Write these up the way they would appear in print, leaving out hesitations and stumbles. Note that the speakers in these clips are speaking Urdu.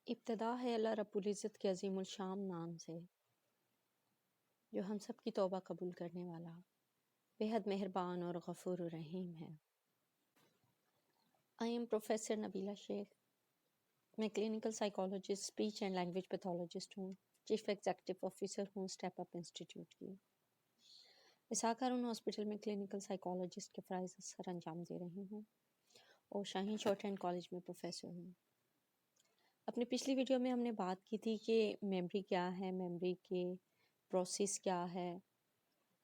ابتدا ہے اللہ رب العزت کے عظیم الشان نام سے، جو ہم سب کی توبہ قبول کرنے والا، بے حد مہربان اور غفور الرحیم ہے۔ آئی ایم پروفیسر نبیلہ شیخ۔ میں clinical psychologist, speech and language pathologist ہوں، چیف ایگزیکٹو آفیسر ہوں اسٹیپ اپ انسٹیٹیوٹ کی۔ اسحاق ہارون ہاسپٹل میں کلینکل سائیکالوجسٹ کے فرائض سر انجام دے رہی ہوں اور شاہین شارٹ ہینڈ کالج میں پروفیسر ہوں۔ اپنی پچھلی ویڈیو میں ہم نے بات کی تھی کہ میموری کیا ہے، میموری کے پروسیس کیا ہے،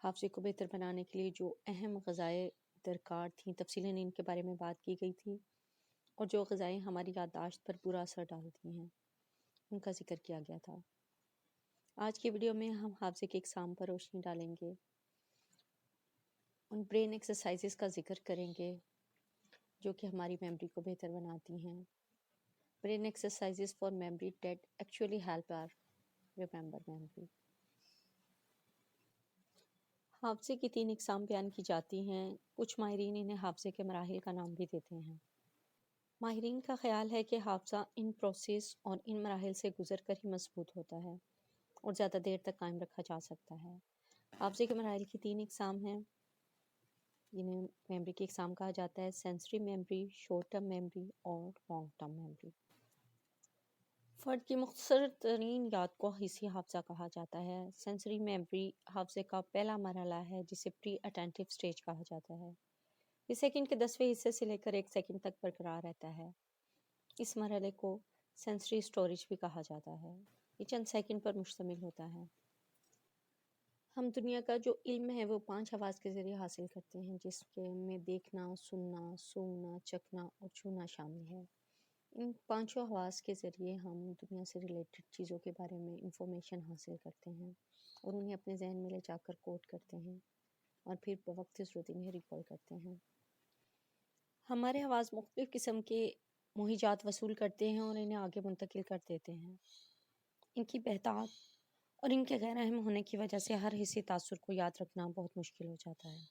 حافظے کو بہتر بنانے کے لیے جو اہم غذائیں درکار تھیں، تفصیلاً ان کے بارے میں بات کی گئی تھی، اور جو غذائیں ہماری یادداشت پر برا اثر ڈالتی ہیں ان کا ذکر کیا گیا تھا۔ آج کی ویڈیو میں ہم حافظے کے اقسام پر روشنی ڈالیں گے، ان برین ایکسرسائزز کا ذکر کریں گے جو کہ ہماری میموری کو بہتر بناتی ہیں۔ Brain exercises for memory that actually help our remember memory۔ حافظے کی 3 اقسام بیان کی جاتی ہیں۔ کچھ ماہرین انہیں حافظے کے مراحل کا نام بھی دیتے ہیں۔ ماہرین کا خیال ہے کہ حافظہ ان پروسیس اور ان مراحل سے گزر کر ہی مضبوط ہوتا ہے اور زیادہ دیر تک قائم رکھا جا سکتا ہے۔ حافظے کے مراحل کی 3 اقسام ہیں، جنہیں میموری کی اقسام کہا جاتا ہے: sensory memory, short term memory اور لانگ ٹرم میموری۔ فرد کی مختصر ترین یاد کو حسی حافظہ کہا جاتا ہے۔ سینسری میموری حافظے کا پہلا مرحلہ ہے جسے پری اٹینٹیو سٹیج کہا جاتا ہے۔ یہ سیکنڈ کے 10ویں حصے سے لے کر 1 سیکنڈ تک برقرار رہتا ہے۔ اس مرحلے کو سینسری سٹوریج بھی کہا جاتا ہے۔ یہ چند سیکنڈ پر مشتمل ہوتا ہے۔ ہم دنیا کا جو علم ہے وہ 5 حواس کے ذریعے حاصل کرتے ہیں، جس میں دیکھنا، سننا، سونگھنا، چکھنا اور چھونا شامل ہے۔ ان 5 حواس کے ذریعے ہم دنیا سے ریلیٹڈ چیزوں کے بارے میں انفارمیشن حاصل کرتے ہیں اور انہیں اپنے ذہن میں لے جا کر کوڈ کرتے ہیں اور پھر بوقت ضرورت انہیں ریکال کرتے ہیں۔ ہمارے حواس مختلف قسم کے موہجات وصول کرتے ہیں اور انہیں آگے منتقل کر دیتے ہیں۔ ان کی بہتات اور ان کے غیر اہم ہونے کی وجہ سے ہر حصے تاثر کو یاد رکھنا بہت مشکل ہو جاتا ہے،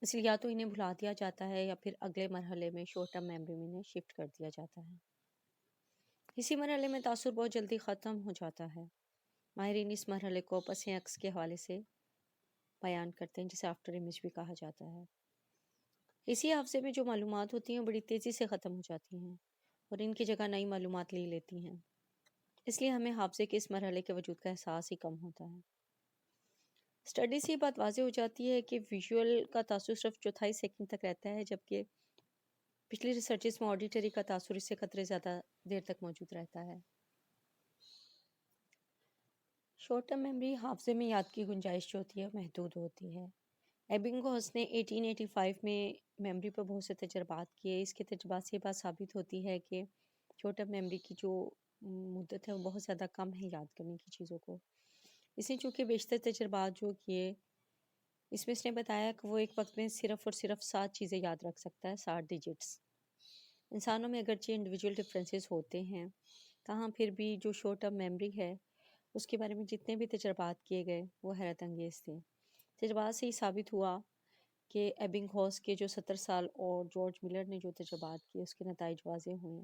اس لیے یا تو انہیں بھلا دیا جاتا ہے یا پھر اگلے مرحلے میں شارٹ ٹرم میموری میں انہیں شفٹ کر دیا جاتا ہے۔ اسی مرحلے میں تاثر بہت جلدی ختم ہو جاتا ہے۔ ماہرین اس مرحلے کو پس عکس کے حوالے سے بیان کرتے ہیں، جسے آفٹر امیج بھی کہا جاتا ہے۔ اسی حافظے میں جو معلومات ہوتی ہیں بڑی تیزی سے ختم ہو جاتی ہیں اور ان کی جگہ نئی معلومات لے لیتی ہیں، اس لیے ہمیں حافظے کے اس مرحلے کے وجود کا احساس ہی کم ہوتا ہے۔ اسٹڈی سے یہ بات واضح ہو جاتی ہے کہ ویژول کا تاثر صرف 1/4 سیکنڈ تک رہتا ہے، جبکہ پچھلی ریسرچز میں آڈیٹری کا تاثر اس سے قدرے زیادہ دیر تک موجود رہتا ہے۔ شارٹ ٹرم میموری حافظے میں یاد کی گنجائش جو ہوتی ہے محدود ہوتی ہے۔ ایبنگہاؤس نے 1885 میں میموری پر بہت سے تجربات کیے۔ اس کے تجربات سے یہ بات ثابت ہوتی ہے کہ شارٹ ٹرم میموری کی جو مدت ہے وہ بہت زیادہ کم ہے یاد کرنے کی چیزوں کو۔ اس نے چونکہ بیشتر تجربات جو کیے، اس میں اس نے بتایا کہ وہ ایک وقت میں صرف اور صرف 7 چیزیں یاد رکھ سکتا ہے، 7 ڈیجٹس۔ انسانوں میں اگرچہ انڈیویجول ڈفرینسز ہوتے ہیں، تاہم پھر بھی جو شارٹ ٹرم میموری ہے اس کے بارے میں جتنے بھی تجربات کیے گئے وہ حیرت انگیز تھے۔ تجربات سے ہی ثابت ہوا کہ ایبنگہاؤس کے جو 70 سال اور جارج ملر نے جو تجربات کیے اس کے نتائج واضح ہوئے۔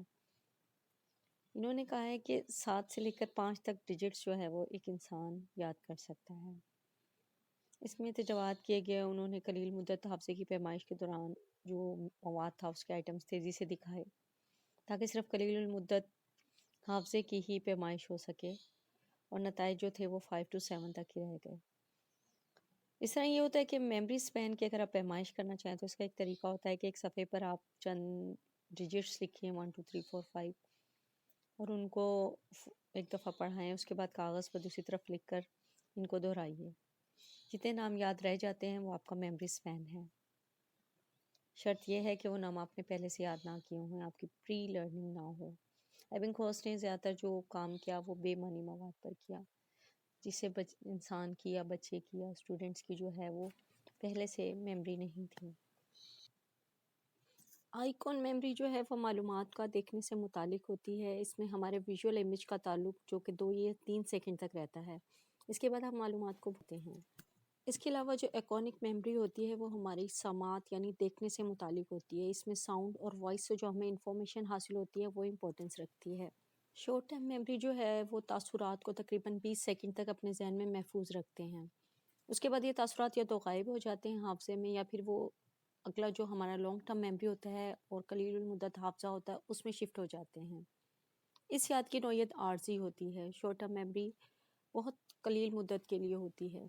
انہوں نے کہا ہے کہ 7 سے لے کر 5 تک ڈیجٹس جو ہے وہ ایک انسان یاد کر سکتا ہے۔ اس میں تجربات کیے گئے، انہوں نے قلیل مدت حافظے کی پیمائش کے دوران جو مواد تھا اس کے آئٹمز تیزی سے دکھائے تاکہ صرف قلیل المدت حافظے کی ہی پیمائش ہو سکے، اور نتائج جو تھے وہ 5 to 7 تک ہی رہ گئے۔ اس طرح یہ ہوتا ہے کہ میموری سپین کی اگر آپ پیمائش کرنا چاہیں تو اس کا ایک طریقہ ہوتا ہے کہ ایک صفحے پر آپ چند ڈیجٹس لکھیں 1 2 3 4 5 اور ان کو ایک دفعہ پڑھائیں، اس کے بعد کاغذ پر دوسری طرف لکھ کر ان کو دہرائیے۔ جتنے نام یاد رہ جاتے ہیں وہ آپ کا میموری سپین ہے۔ شرط یہ ہے کہ وہ نام آپ نے پہلے سے یاد نہ کیے ہوئے، آپ کی پری لرننگ نہ ہو۔ ایبنگہاؤس نے زیادہ تر جو کام کیا وہ بے معنی مواد پر کیا، جس سے انسان کی یا بچے کی یا اسٹوڈنٹس کی جو ہے وہ پہلے سے میموری نہیں تھی۔ آئیکن میموری جو ہے وہ معلومات کا دیکھنے سے متعلق ہوتی ہے۔ اس میں ہمارے ویژول امیج کا تعلق جو کہ 2 یا 3 سیکنڈ تک رہتا ہے، اس کے بعد ہم معلومات کو بھولتے ہیں۔ اس کے علاوہ جو ایکونک میموری ہوتی ہے وہ ہماری سماعت یعنی دیکھنے سے متعلق ہوتی ہے۔ اس میں ساؤنڈ اور وائس سے جو ہمیں انفارمیشن حاصل ہوتی ہے وہ امپورٹنس رکھتی ہے۔ شارٹ ٹرم میموری جو ہے وہ تاثرات کو تقریباً 20 سیکنڈ تک اپنے ذہن میں محفوظ رکھتے ہیں. اس کے بعد یہ تاثرات یا تو غائب ہو جاتے ہیں حافظے میں، یا پھر وہ اگلا جو ہمارا لانگ ٹرم میموری ہوتا ہے اور قلیل المدت حافظہ ہوتا ہے اس میں شفٹ ہو جاتے ہیں. اس یاد کی نوعیت عارضی ہوتی ہے. شارٹ ٹرم میموری بہت قلیل مدت کے لیے ہوتی ہے.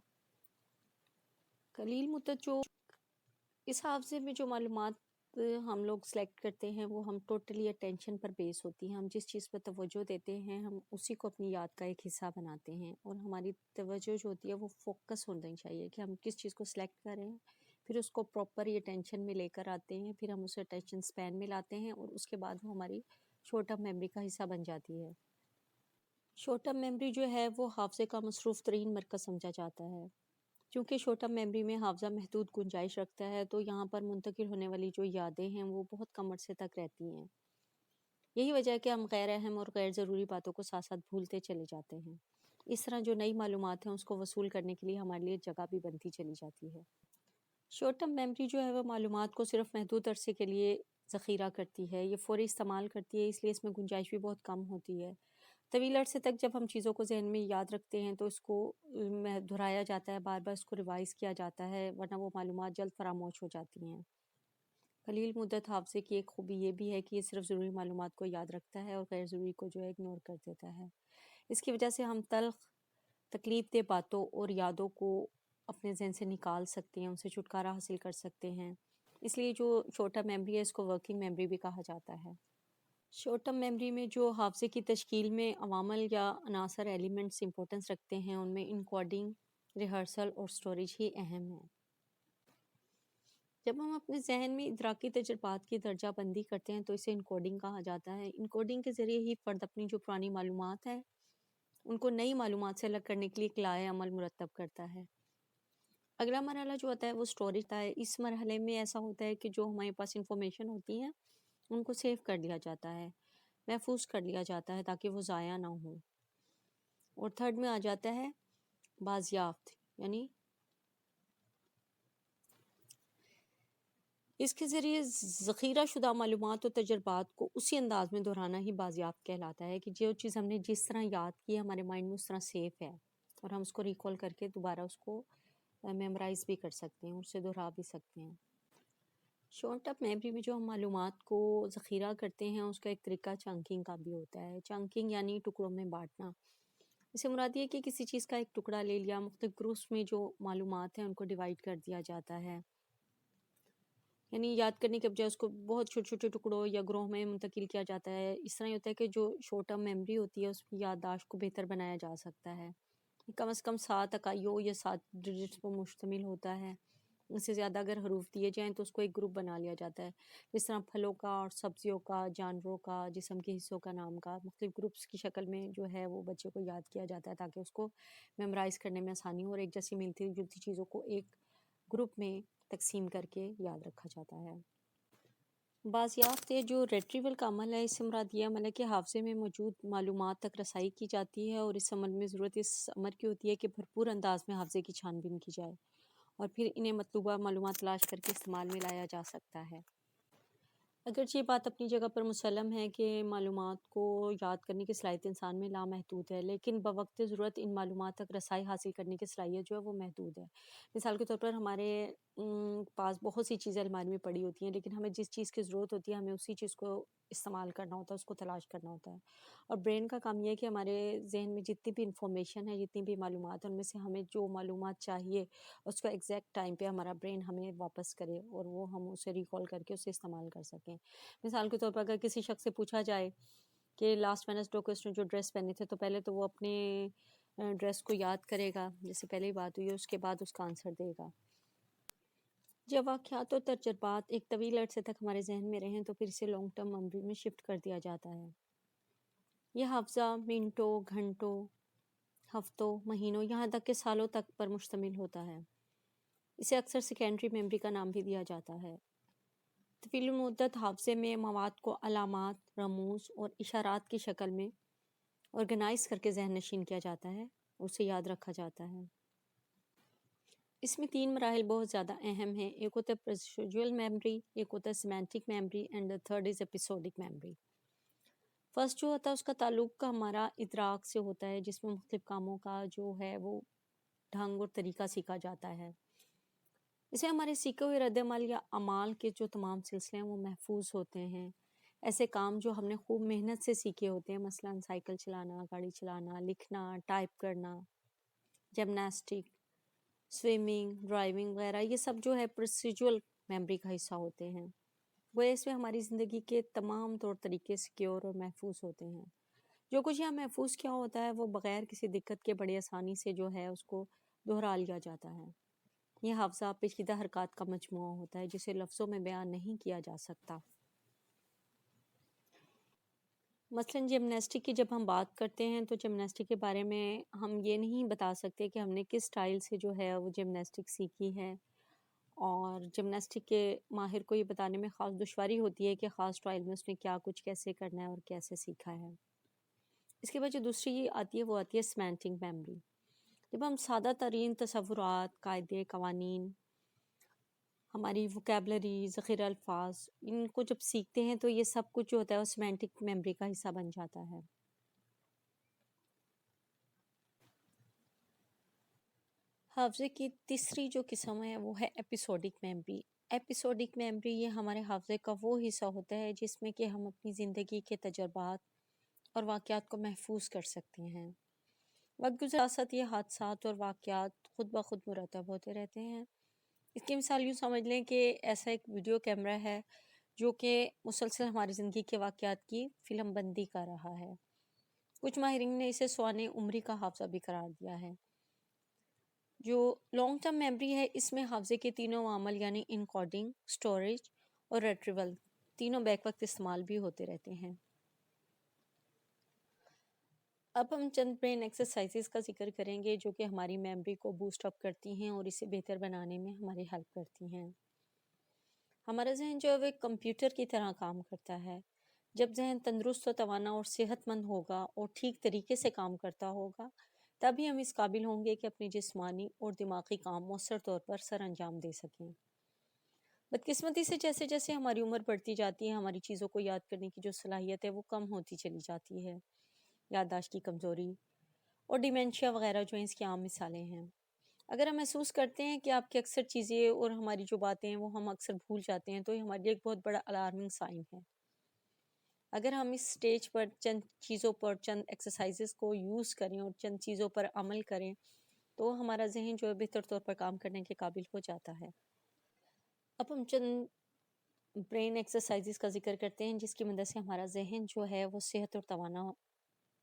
قلیل مدت جو اس حافظے میں جو معلومات ہم لوگ سلیکٹ کرتے ہیں وہ ہم ٹوٹلی اٹینشن پر بیس ہوتی ہیں. ہم جس چیز پر توجہ دیتے ہیں ہم اسی کو اپنی یاد کا ایک حصہ بناتے ہیں، اور ہماری توجہ جو ہوتی ہے وہ فوکس ہونی چاہیے کہ ہم کس چیز کو سلیکٹ کریں، پھر اس کو پراپر اٹینشن میں لے کر آتے ہیں، پھر ہم اسے اٹینشن سپین میں لاتے ہیں، اور اس کے بعد وہ ہماری شارٹ ٹرم میموری کا حصہ بن جاتی ہے. شارٹ ٹرم میموری جو ہے وہ حافظے کا مصروف ترین مرکز سمجھا جاتا ہے. چونکہ شارٹ ٹرم میموری میں حافظہ محدود گنجائش رکھتا ہے تو یہاں پر منتقل ہونے والی جو یادیں ہیں وہ بہت کم عرصے تک رہتی ہیں. یہی وجہ ہے کہ ہم غیر اہم اور غیر ضروری باتوں کو ساتھ ساتھ بھولتے چلے جاتے ہیں. اس طرح جو نئی معلومات ہیں اس کو وصول کرنے کے لیے ہمارے لیے جگہ بھی بنتی چلی جاتی ہے. شارٹ ٹرم میموری جو ہے وہ معلومات کو صرف محدود عرصے کے لیے ذخیرہ کرتی ہے. یہ فوری استعمال کرتی ہے، اس لیے اس میں گنجائش بھی بہت کم ہوتی ہے. طویل عرصے تک جب ہم چیزوں کو ذہن میں یاد رکھتے ہیں تو اس کو دہرایا جاتا ہے، بار بار اس کو ریوائز کیا جاتا ہے، ورنہ وہ معلومات جلد فراموش ہو جاتی ہیں. قلیل مدت حافظے کی ایک خوبی یہ بھی ہے کہ یہ صرف ضروری معلومات کو یاد رکھتا ہے اور غیر ضروری کو جو ہے اگنور کر دیتا ہے. اس کی وجہ سے ہم تلخ تکلیف دہ باتوں اور یادوں کو اپنے ذہن سے نکال سکتے ہیں، ان سے چھٹکارا حاصل کر سکتے ہیں. اس لیے جو شارٹ ٹرم میموری ہے اس کو ورکنگ میموری بھی کہا جاتا ہے. شارٹ ٹرم میموری میں جو حافظے کی تشکیل میں عوامل یا عناصر ایلیمنٹس امپورٹنس رکھتے ہیں ان میں انکوڈنگ، ریہرسل اور سٹوریج ہی اہم ہے. جب ہم اپنے ذہن میں ادراکی تجربات کی درجہ بندی کرتے ہیں تو اسے انکوڈنگ کہا جاتا ہے. انکوڈنگ کے ذریعے ہی فرد اپنی جو پرانی معلومات ہیں ان کو نئی معلومات سے الگ کرنے کے لیے ایک لائحہ عمل مرتب کرتا ہے. اگلا مرحلہ جو ہوتا ہے وہ سٹوریج ہوتا ہے. اس مرحلے میں ایسا ہوتا ہے کہ جو ہمارے پاس انفارمیشن ہوتی ہیں ان کو سیو کر لیا جاتا ہے، محفوظ کر لیا جاتا ہے تاکہ وہ ضائع نہ ہو. اور تھرڈ میں آ جاتا ہے بازیافت، یعنی اس کے ذریعے ذخیرہ شدہ معلومات و تجربات کو اسی انداز میں دہرانا ہی بازیافت کہلاتا ہے کہ جو چیز ہم نے جس طرح یاد کی ہے ہمارے مائنڈ میں اس طرح سیف ہے، اور ہم اس کو ریکال کر کے دوبارہ اس کو میمورائز بھی کر سکتے ہیں، اس سے دہرا بھی سکتے ہیں. شارٹ ٹرم میموری میں جو ہم معلومات کو ذخیرہ کرتے ہیں اس کا ایک طریقہ چنکنگ کا بھی ہوتا ہے. چنکنگ یعنی ٹکڑوں میں بانٹنا. اس سے مراد یہ ہے کہ کسی چیز کا ایک ٹکڑا لے لیا، مختلف گروپس میں جو معلومات ہیں ان کو ڈیوائڈ کر دیا جاتا ہے. یعنی یاد کرنے کے بجائے اس کو بہت چھوٹے چھوٹے ٹکڑوں یا گروہ میں منتقل کیا جاتا ہے. اس طرح یہ ہوتا ہے کہ جو شارٹ ٹرم میموری ہوتی ہے اس کی یادداشت کو بہتر بنایا جا سکتا ہے. کم از کم 7 اکائیوں یا 7 ڈیجٹس پر مشتمل ہوتا ہے. اس سے زیادہ اگر حروف دیے جائیں تو اس کو ایک گروپ بنا لیا جاتا ہے. جس طرح پھلوں کا اور سبزیوں کا، جانوروں کا، جسم کے حصوں کا نام کا مختلف گروپس کی شکل میں جو ہے وہ بچے کو یاد کیا جاتا ہے تاکہ اس کو میمورائز کرنے میں آسانی ہو، اور ایک جیسی ملتی جلتی چیزوں کو ایک گروپ میں تقسیم کر کے یاد رکھا جاتا ہے. بازیافت جو ریٹریول کا عمل ہے، اس سے مراد یہ عمل ہے کہ حافظے میں موجود معلومات تک رسائی کی جاتی ہے، اور اس عمل میں ضرورت اس امر کی ہوتی ہے کہ بھرپور انداز میں حافظے کی چھان بین کی جائے اور پھر انہیں مطلوبہ معلومات تلاش کر کے استعمال میں لایا جا سکتا ہے. اگرچہ یہ بات اپنی جگہ پر مسلم ہے کہ معلومات کو یاد کرنے کی صلاحیت انسان میں لامحدود ہے، لیکن بوقت ضرورت ان معلومات تک رسائی حاصل کرنے کی صلاحیت جو ہے وہ محدود ہے. مثال کے طور پر ہمارے پاس بہت سی چیزیں الماری میں پڑی ہوتی ہیں، لیکن ہمیں جس چیز کی ضرورت ہوتی ہے ہمیں اسی چیز کو استعمال کرنا ہوتا ہے، اس کو تلاش کرنا ہوتا ہے. اور برین کا کام یہ ہے کہ ہمارے ذہن میں جتنی بھی انفارمیشن ہے، جتنی بھی معلومات ہیں، ان میں سے ہمیں جو معلومات چاہیے اس کو ایگزیکٹ ٹائم پہ ہمارا برین ہمیں واپس کرے اور وہ ہم اسے ریکال کر کے اسے استعمال کر سکیں. مثال کے طور پر اگر کسی شخص سے پوچھا جائے کہ لاسٹ وینسڈے کو اس نے جو ڈریس پہنے تھے، تو پہلے تو وہ اپنے ڈریس کو یاد کرے گا، جیسے پہلے ہی بات ہوئی ہے، اس کے بعد اس کا آنسر دے گا. جب واقعات اور تجربات ایک طویل عرصے تک ہمارے ذہن میں رہیں تو پھر اسے لانگ ٹرم میموری میں شفٹ کر دیا جاتا ہے. یہ حافظہ منٹوں، گھنٹوں، ہفتوں، مہینوں، یہاں تک کہ سالوں تک پر مشتمل ہوتا ہے. اسے اکثر سیکنڈری میموری کا نام بھی دیا جاتا ہے. طویل مدت حافظے میں مواد کو علامات، رموز اور اشارات کی شکل میں آرگنائز کر کے ذہن نشین کیا جاتا ہے اور اسے یاد رکھا جاتا ہے. اس میں 3 مراحل بہت زیادہ اہم ہیں. ایک ہوتا ہے پروسیجرل میموری، ایک ہوتا ہے semantic memory, and the third is episodic memory. First جو ہوتا ہے اس کا تعلق کا ہمارا ادراک سے ہوتا ہے، جس میں مختلف کاموں کا جو ہے وہ ڈھنگ اور طریقہ سیکھا جاتا ہے۔ اسے ہمارے سیکھے ہوئے رد عمل یا اعمال کے جو تمام سلسلے ہیں وہ محفوظ ہوتے ہیں۔ ایسے کام جو ہم نے خوب محنت سے سیکھے ہوتے ہیں، مثلاً سائیکل چلانا، گاڑی چلانا، لکھنا، ٹائپ کرنا، جمناسٹک، سوئمنگ، ڈرائیونگ وغیرہ، یہ سب جو ہے پروسیجول میموری کا حصہ ہوتے ہیں۔ وہ اس میں ہماری زندگی کے تمام طور طریقے سیکیور اور محفوظ ہوتے ہیں۔ جو کچھ یہاں محفوظ کیا ہوتا ہے وہ بغیر کسی دقت کے بڑی آسانی سے جو ہے اس کو دہرا لیا جاتا ہے۔ یہ حافظہ پیچیدہ حرکات کا مجموعہ ہوتا ہے جسے لفظوں میں بیان نہیں کیا جا سکتا۔ مثلاً جمناسٹک کی جب ہم بات کرتے ہیں تو جمناسٹک کے بارے میں ہم یہ نہیں بتا سکتے کہ ہم نے کس سٹائل سے جو ہے وہ جمناسٹک سیکھی ہے، اور جمناسٹک کے ماہر کو یہ بتانے میں خاص دشواری ہوتی ہے کہ خاص سٹائل میں اس نے کیا کچھ کیسے کرنا ہے اور کیسے سیکھا ہے۔ اس کے بعد جو دوسری آتی ہے وہ آتی ہے سیمانٹک میموری۔ جب ہم سادہ ترین تصورات، قاعدے، قوانین، ہماری وکیبلری، ذخیرہ الفاظ، ان کو جب سیکھتے ہیں تو یہ سب کچھ جو ہوتا ہے وہ سیمانٹک میموری کا حصہ بن جاتا ہے۔ حافظے کی تیسری جو قسم ہے وہ ہے ایپیسوڈک میموری۔ ایپیسوڈک میموری یہ ہمارے حافظے کا وہ حصہ ہوتا ہے جس میں کہ ہم اپنی زندگی کے تجربات اور واقعات کو محفوظ کر سکتے ہیں۔ وقت گزار ساتھ یہ حادثات اور واقعات خود بخود مرتب ہوتے رہتے ہیں۔ اس کی مثال یوں سمجھ لیں کہ ایسا ایک ویڈیو کیمرہ ہے جو کہ مسلسل ہماری زندگی کے واقعات کی فلم بندی کر رہا ہے۔ کچھ ماہرین نے اسے سوانح عمری کا حافظہ بھی قرار دیا ہے۔ جو لانگ ٹرم میموری ہے اس میں حافظے کے تینوں عوامل یعنی انکوڈنگ، سٹوریج اور ریٹریول تینوں بیک وقت استعمال بھی ہوتے رہتے ہیں۔ اب ہم چند برین ایکسرسائزز کا ذکر کریں گے جو کہ ہماری میموری کو بوسٹ اپ کرتی ہیں اور اسے بہتر بنانے میں ہماری ہیلپ کرتی ہیں۔ ہمارا ذہن جو ہے وہ ایک کمپیوٹر کی طرح کام کرتا ہے۔ جب ذہن تندرست و توانا اور صحت مند ہوگا اور ٹھیک طریقے سے کام کرتا ہوگا تبھی ہم اس قابل ہوں گے کہ اپنی جسمانی اور دماغی کام مؤثر طور پر سر انجام دے سکیں۔ بدقسمتی سے جیسے جیسے ہماری عمر بڑھتی جاتی ہے ہماری چیزوں کو یاد کرنے کی جو صلاحیت ہے وہ کم ہوتی چلی جاتی ہے۔ یادداشت کی کمزوری اور ڈیمینشیا وغیرہ جو ہیں اس کی عام مثالیں ہیں۔ اگر ہم محسوس کرتے ہیں کہ آپ کی اکثر چیزیں اور ہماری جو باتیں ہیں وہ ہم اکثر بھول جاتے ہیں تو یہ ہمارے لیے ایک بہت بڑا الارمنگ سائن ہے۔ اگر ہم اس سٹیج پر چند چیزوں پر چند ایکسرسائزز کو یوز کریں اور چند چیزوں پر عمل کریں تو ہمارا ذہن جو ہے بہتر طور پر کام کرنے کے قابل ہو جاتا ہے۔ اب ہم چند برین ایکسرسائزز کا ذکر کرتے ہیں جس کی مدد سے ہمارا ذہن جو ہے وہ صحت اور توانا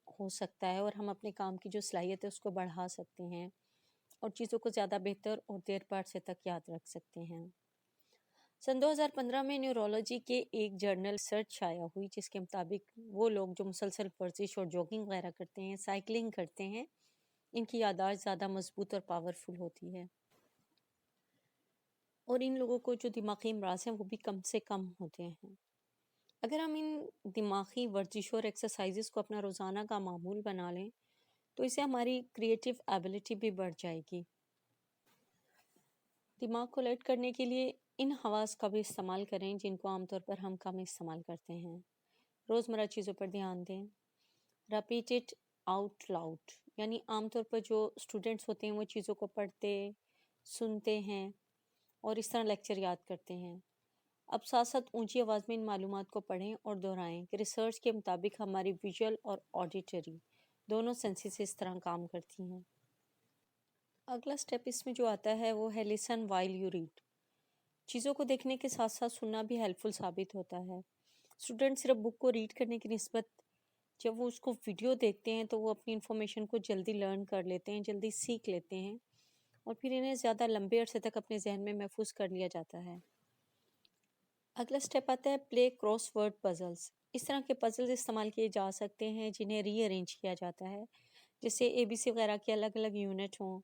ہو سکتا ہے اور ہم اپنے کام کی جو صلاحیت ہے اس کو بڑھا سکتے ہیں اور چیزوں کو زیادہ بہتر اور دیر پا عرصے تک یاد رکھ سکتے ہیں۔ سن 2015 میں نیورولوجی کے ایک جرنل ریسرچ شائع ہوئی جس کے مطابق وہ لوگ جو مسلسل ورزش اور جوگنگ وغیرہ کرتے ہیں، سائیکلنگ کرتے ہیں، ان کی یادداشت زیادہ مضبوط اور پاورفل ہوتی ہے، اور ان لوگوں کو جو دماغی امراض ہیں وہ بھی کم سے کم ہوتے ہیں۔ اگر ہم ان دماغی ورزشوں اور ایکسرسائزز کو اپنا روزانہ کا معمول بنا لیں تو اسے ہماری کریٹیو ایبلٹی بھی بڑھ جائے گی۔ دماغ کو الرٹ کرنے کے لیے ان حواس کا بھی استعمال کریں جن کو عام طور پر ہم کم استعمال کرتے ہیں۔ روزمرہ چیزوں پر دھیان دیں۔ ریپیٹ اٹ آؤٹ لاؤڈ، یعنی عام طور پر جو اسٹوڈنٹس ہوتے ہیں وہ چیزوں کو پڑھتے، سنتے ہیں اور اس طرح لیکچر یاد کرتے ہیں۔ اب ساتھ ساتھ اونچی آواز میں ان معلومات کو پڑھیں اور دہرائیں کہ ریسرچ کے مطابق ہماری ویژول اور آڈیٹری دونوں سینسز اس طرح کام کرتی ہیں۔ اگلا سٹیپ اس میں جو آتا ہے وہ ہے لسن وائل یو ریڈ۔ چیزوں کو دیکھنے کے ساتھ ساتھ سننا بھی ہیلپ فل ثابت ہوتا ہے۔ اسٹوڈنٹ صرف بک کو ریڈ کرنے کی نسبت جب وہ اس کو ویڈیو دیکھتے ہیں تو وہ اپنی انفارمیشن کو جلدی لرن کر لیتے ہیں، جلدی سیکھ لیتے ہیں اور پھر انہیں زیادہ لمبے عرصے تک اپنے ذہن میں محفوظ کر لیا جاتا ہے۔ اگلا سٹیپ آتا ہے پلے کراس ورڈ پزلز۔ اس طرح کے پزلز استعمال کیے جا سکتے ہیں جنہیں ری ارینج کیا جاتا ہے، جس سے اے بی سی وغیرہ کے الگ الگ یونٹ ہوں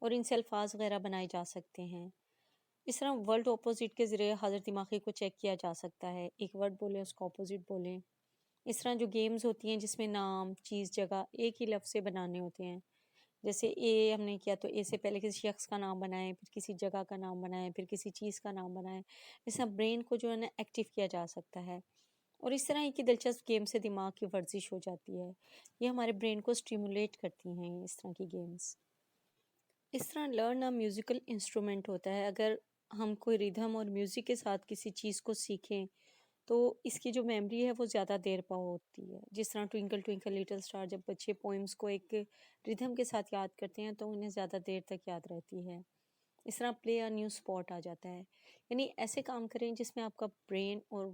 اور ان سے الفاظ وغیرہ بنائے جا سکتے ہیں۔ اس طرح ورڈ اپوزٹ کے ذریعے حاضر دماغی کو چیک کیا جا سکتا ہے، ایک ورڈ بولیں اس کا اپوزٹ بولیں۔ اس طرح جو گیمز ہوتی ہیں جس میں نام، چیز، جگہ ایک ہی لفظ سے بنانے ہوتے ہیں، جیسے اے ہم نے کیا تو اے سے پہلے کسی شخص کا نام بنائیں، پھر کسی جگہ کا نام بنائیں، پھر کسی چیز کا نام بنائیں۔ اس طرح برین کو جو ہے نا ایکٹیو کیا جا سکتا ہے اور اس طرح کی دلچسپ گیم سے دماغ کی ورزش ہو جاتی ہے. یہ ہمارے برین کو اسٹیمولیٹ کرتی ہیں اس طرح کی گیمز. اس طرح لرن میوزیکل انسٹرومنٹ ہوتا ہے. اگر ہم کوئی ریدھم اور میوزک کے ساتھ کسی چیز کو سیکھیں تو اس کی جو میموری ہے وہ زیادہ دیر پا ہوتی ہے. جس طرح ٹوئنکل ٹوئنکل لٹل اسٹار جب بچے پوئمس کو ایک ریدھم کے ساتھ یاد کرتے ہیں تو انہیں زیادہ دیر تک یاد رہتی ہے. اس طرح پلے ا نیو اسپورٹ آ جاتا ہے. یعنی ایسے کام کریں جس میں آپ کا برین اور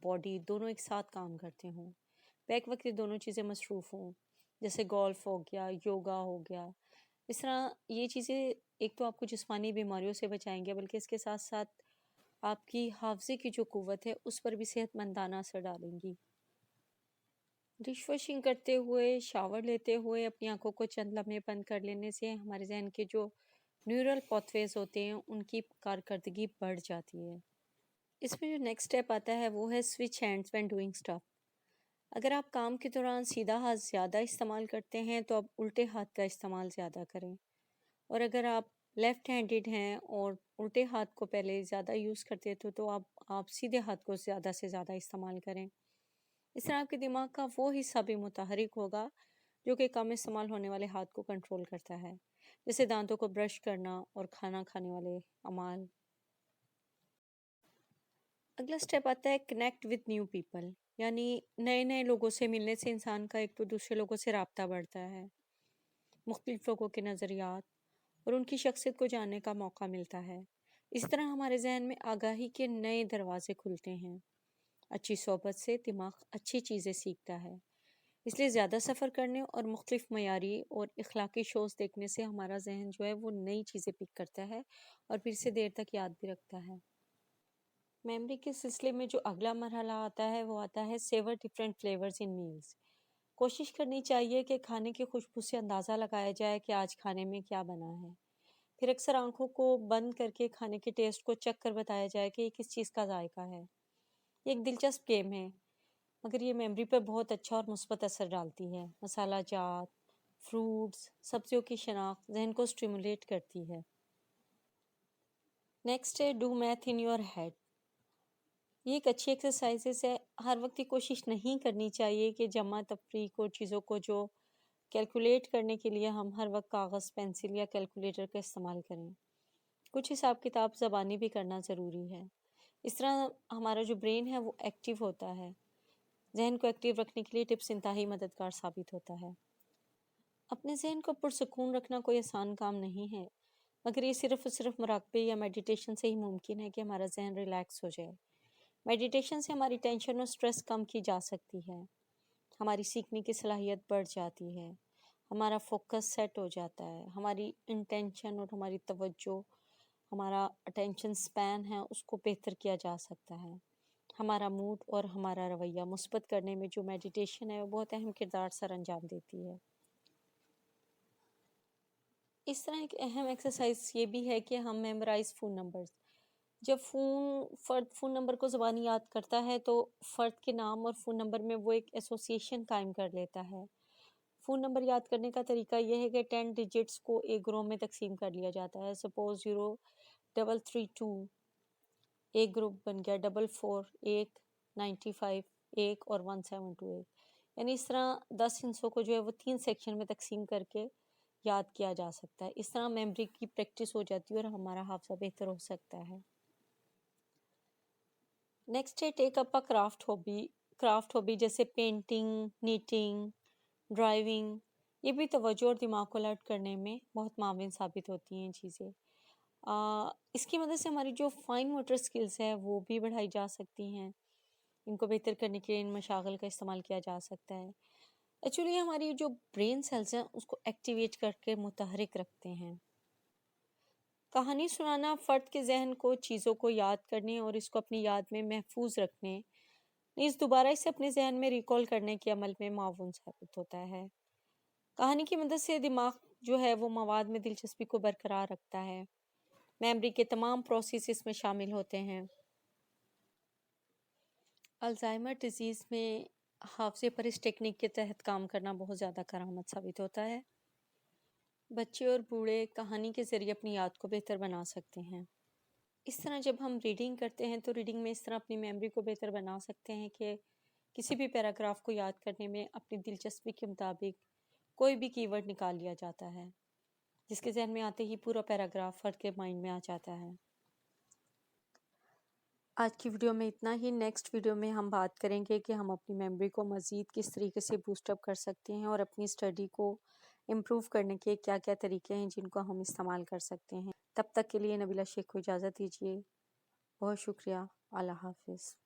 باڈی دونوں ایک ساتھ کام کرتے ہوں. بیک وقت یہ دونوں چیزیں مصروف ہوں، جیسے گولف ہو گیا، یوگا ہو گیا. اس طرح یہ چیزیں ایک تو آپ کو جسمانی بیماریوں سے بچائیں گے، بلکہ اس کے ساتھ ساتھ آپ کی حافظے کی جو قوت ہے اس پر بھی صحت مندانہ اثر ڈالیں گی. ڈش واشنگ کرتے ہوئے، شاور لیتے ہوئے اپنی آنکھوں کو چند لمحے بند کر لینے سے ہمارے ذہن کے جو نیورل پاتھ ہوتے ہیں ان کی کارکردگی بڑھ جاتی ہے. اس میں جو نیکسٹ اسٹیپ آتا ہے وہ ہے switch hands when doing stuff. اگر آپ کام کے دوران سیدھا ہاتھ زیادہ استعمال کرتے ہیں تو آپ الٹے ہاتھ کا استعمال زیادہ کریں، اور اگر آپ لیفٹ ہینڈڈ ہیں اور الٹے ہاتھ کو پہلے زیادہ یوز کرتے تھے تو آپ سیدھے ہاتھ کو زیادہ سے زیادہ استعمال کریں. اس طرح آپ کے دماغ کا وہ حصہ بھی متحرک ہوگا جو کہ کم استعمال ہونے والے ہاتھ کو کنٹرول کرتا ہے، جیسے دانتوں کو برش کرنا اور کھانا کھانے والے اعمال. اگلا سٹیپ آتا ہے کنیکٹ وتھ نیو پیپل. یعنی نئے لوگوں سے ملنے سے انسان کا ایک تو دوسرے لوگوں سے رابطہ بڑھتا ہے، مختلف لوگوں کے نظریات اور ان کی شخصیت کو جاننے کا موقع ملتا ہے. اس طرح ہمارے ذہن میں آگاہی کے نئے دروازے کھلتے ہیں. اچھی صحبت سے دماغ اچھی چیزیں سیکھتا ہے، اس لیے زیادہ سفر کرنے اور مختلف معیاری اور اخلاقی شوز دیکھنے سے ہمارا ذہن جو ہے وہ نئی چیزیں پک کرتا ہے اور پھر سے دیر تک یاد بھی رکھتا ہے. میموری کے سلسلے میں جو اگلا مرحلہ آتا ہے وہ آتا ہے سیور ڈفرینٹ فلیورز ان میلز. کوشش کرنی چاہیے کہ کھانے کی خوشبو سے اندازہ لگایا جائے کہ آج کھانے میں کیا بنا ہے. پھر اکثر آنکھوں کو بند کر کے کھانے کے ٹیسٹ کو چکھ کر بتایا جائے کہ یہ کس چیز کا ذائقہ ہے. یہ ایک دلچسپ گیم ہے مگر یہ میموری پر بہت اچھا اور مثبت اثر ڈالتی ہے. مسالہ جات، فروٹس، سبزیوں کی شناخت ذہن کو اسٹیمولیٹ کرتی ہے. نیکسٹ ہے do math in your head. یہ ایک اچھی ایکسرسائز ہے. ہر وقت یہ کوشش نہیں کرنی چاہیے کہ جمع تفریق اور چیزوں کو جو کیلکولیٹ کرنے کے لیے ہم ہر وقت کاغذ، پینسل یا کیلکولیٹر کا استعمال کریں. کچھ حساب کتاب زبانی بھی کرنا ضروری ہے. اس طرح ہمارا جو برین ہے وہ ایکٹیو ہوتا ہے. ذہن کو ایکٹیو رکھنے کے لیے ٹپس انتہائی مددگار ثابت ہوتا ہے. اپنے ذہن کو پرسکون رکھنا کوئی آسان کام نہیں ہے، مگر یہ صرف مراقبے یا میڈیٹیشن سے ہی ممکن ہے کہ ہمارا ذہن ریلیکس ہو جائے. میڈیٹیشن سے ہماری ٹینشن اور سٹریس کم کی جا سکتی ہے، ہماری سیکھنے کی صلاحیت بڑھ جاتی ہے، ہمارا فوکس سیٹ ہو جاتا ہے، ہماری انٹینشن اور ہماری توجہ، ہمارا اٹینشن سپین ہے اس کو بہتر کیا جا سکتا ہے. ہمارا موڈ اور ہمارا رویہ مثبت کرنے میں جو میڈیٹیشن ہے وہ بہت اہم کردار سر انجام دیتی ہے. اس طرح ایک اہم ایکسرسائز یہ بھی ہے کہ ہم میمورائز فون نمبرز. جب فرد فون نمبر کو زبانی یاد کرتا ہے تو فرد کے نام اور فون نمبر میں وہ ایک ایسوسیشن قائم کر لیتا ہے. فون نمبر یاد کرنے کا طریقہ یہ ہے کہ 10 ڈیجٹس کو ایک گروہ میں تقسیم کر لیا جاتا ہے. سپوز 0332 ایک گروپ بن گیا، 44 ایک، 95 ایک اور 1728. یعنی اس طرح 10 ہندسوں کو جو ہے وہ 3 سیکشن میں تقسیم کر کے یاد کیا جا سکتا ہے. اس طرح میموری کی پریکٹس ہو جاتی ہے اور ہمارا حافظہ بہتر ہو سکتا ہے. نیکسٹ ہے ٹیک اپ کرافٹ ہابی جیسے پینٹنگ، نیٹنگ، ڈرائیونگ. یہ بھی توجہ اور دماغ کو الرٹ کرنے میں بہت معاون ثابت ہوتی ہیں چیزیں. اس کی مدد سے ہماری جو فائن موٹر سکلز ہیں وہ بھی بڑھائی جا سکتی ہیں. ان کو بہتر کرنے کے لیے ان مشاغل کا استعمال کیا جا سکتا ہے. ایکچولی ہماری جو برین سیلز ہیں اس کو ایکٹیویٹ کر کے متحرک رکھتے ہیں. کہانی سنانا فرد کے ذہن کو چیزوں کو یاد کرنے اور اس کو اپنی یاد میں محفوظ رکھنے نیز دوبارہ اسے اپنے ذہن میں ریکال کرنے کے عمل میں معاون ثابت ہوتا ہے. کہانی کی مدد سے دماغ جو ہے وہ مواد میں دلچسپی کو برقرار رکھتا ہے. میموری کے تمام پروسیس اس میں شامل ہوتے ہیں. الزائمر ڈیزیز میں حافظے پر اس ٹیکنیک کے تحت کام کرنا بہت زیادہ کارآمد ثابت ہوتا ہے. بچے اور بوڑھے کہانی کے ذریعے اپنی یاد کو بہتر بنا سکتے ہیں. اس طرح جب ہم ریڈنگ کرتے ہیں تو ریڈنگ میں اس طرح اپنی میموری کو بہتر بنا سکتے ہیں کہ کسی بھی پیراگراف کو یاد کرنے میں اپنی دلچسپی کے مطابق کوئی بھی کی ورڈ نکال لیا جاتا ہے، جس کے ذہن میں آتے ہی پورا پیراگراف فرد کے مائنڈ میں آ جاتا ہے۔ آج کی ویڈیو میں اتنا ہی۔ نیکسٹ ویڈیو میں ہم بات کریں گے کہ ہم اپنی میموری کو مزید کس طریقے سے بوسٹ اپ کر سکتے ہیں اور اپنی اسٹڈی کو امپروو کرنے کے کیا کیا طریقے ہیں جن کو ہم استعمال کر سکتے ہیں۔ تب تک کے لیے نبیلہ شیخ کو اجازت دیجیے۔ بہت شکریہ۔ اللہ حافظ۔